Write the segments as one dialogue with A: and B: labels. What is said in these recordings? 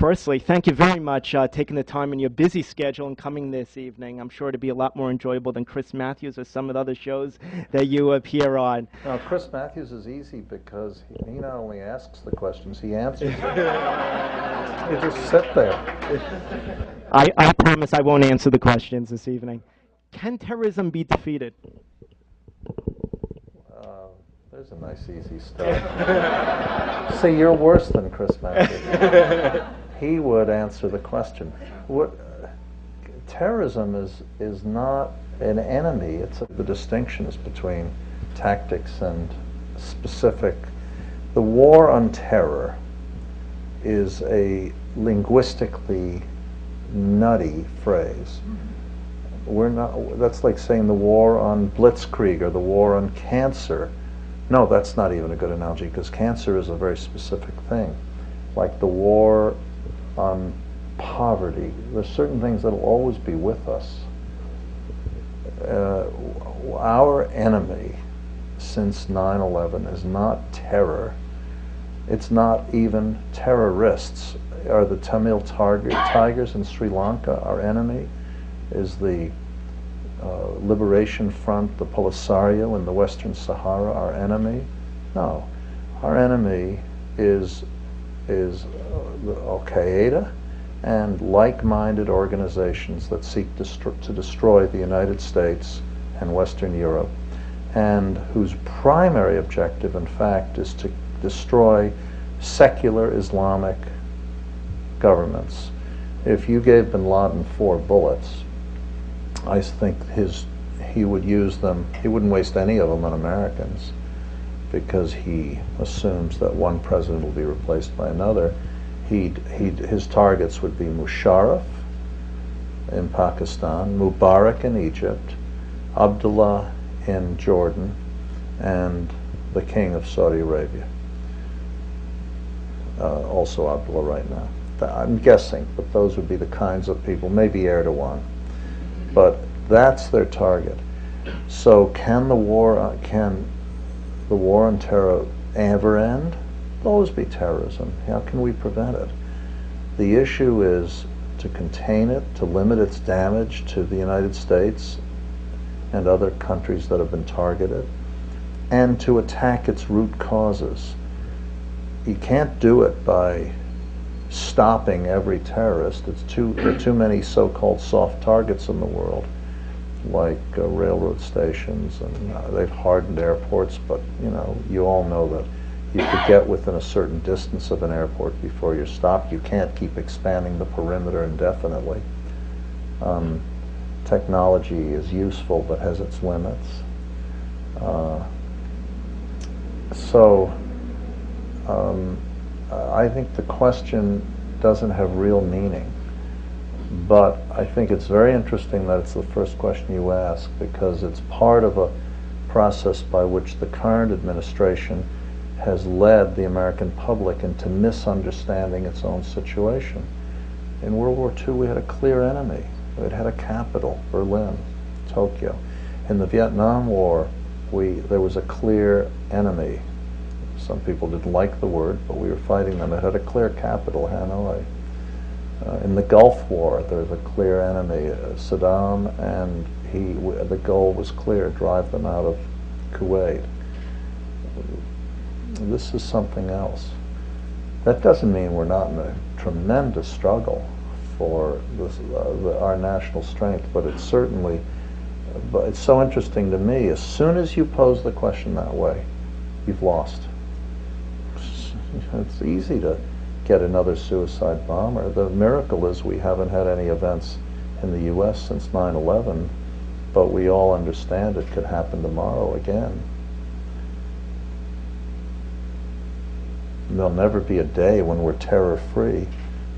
A: Firstly, thank you very much taking the time in your busy schedule and coming this evening. I'm sure it'll be a lot more enjoyable than Chris Matthews or some of the other shows that you appear on.
B: Now, Chris Matthews is easy because he not only asks the questions, he answers them. You just sit there.
A: I promise I won't answer the questions this evening. Can terrorism be defeated?
B: There's a nice easy start. See, you're worse than Chris Matthews. He would answer the question. Terrorism is not an enemy. The distinction is between tactics and specific. The war on terror is a linguistically nutty phrase. That's like saying the war on blitzkrieg or the war on cancer. No, that's not even a good analogy, because cancer is a very specific thing. Like the war on poverty. There's certain things that will always be with us. Our enemy since 9/11 is not terror. It's not even terrorists. Are the Tamil tigers in Sri Lanka our enemy? Is the Liberation Front, the Polisario in the Western Sahara, our enemy? No. Our enemy is Al-Qaeda and like-minded organizations that seek to destroy the United States and Western Europe, and whose primary objective, in fact, is to destroy secular Islamic governments. If you gave bin Laden 4 bullets, I think he would use them. He wouldn't waste any of them on Americans, because he assumes that one president will be replaced by another. His targets would be Musharraf in Pakistan, Mubarak in Egypt, Abdullah in Jordan, and the King of Saudi Arabia. Also Abdullah right now. I'm guessing, but those would be the kinds of people, maybe Erdogan. But that's their target. So can the war on terror ever end? There'll always be terrorism. How can we prevent it? The issue is to contain it, to limit its damage to the United States and other countries that have been targeted, and to attack its root causes. You can't do it by stopping every terrorist. There are too many so-called soft targets in the world, like railroad stations, and they've hardened airports, but you all know that you could get within a certain distance of an airport before you're stopped. You can't keep expanding the perimeter indefinitely. Technology is useful but has its limits. I think the question doesn't have real meaning, but I think it's very interesting that it's the first question you ask, because it's part of a process by which the current administration has led the American public into misunderstanding its own situation. In World War II, we had a clear enemy. It had a capital, Berlin, Tokyo. In the Vietnam War, there was a clear enemy. Some people didn't like the word, but we were fighting them. It had a clear capital, Hanoi. In the Gulf War, there's a clear enemy, Saddam, and the goal was clear: drive them out of Kuwait. This is something else. That doesn't mean we're not in a tremendous struggle for our national strength, but it's certainly. But it's so interesting to me. As soon as you pose the question that way, you've lost. It's easy to get another suicide bomber. The miracle is we haven't had any events in the U.S. since 9/11, but we all understand it could happen tomorrow again. There'll never be a day when we're terror-free.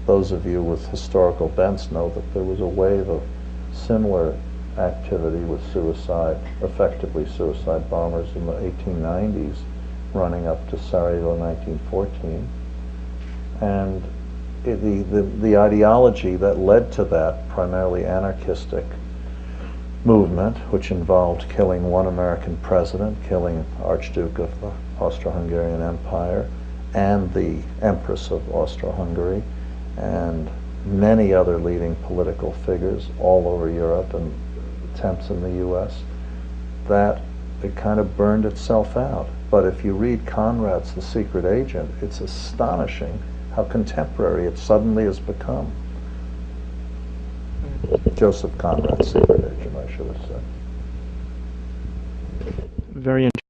B: Those of you with historical bents know that there was a wave of similar activity with effectively suicide bombers in the 1890s, running up to Sarajevo 1914. And the ideology that led to that, primarily anarchistic movement, which involved killing one American president, killing Archduke of the Austro-Hungarian Empire, and the Empress of Austro-Hungary, and many other leading political figures all over Europe and attempts in the U.S., that it kind of burned itself out. But if you read Conrad's The Secret Agent, it's astonishing how contemporary it suddenly has become. Joseph Conrad's Secret Agent, I should have said.
A: Very interesting.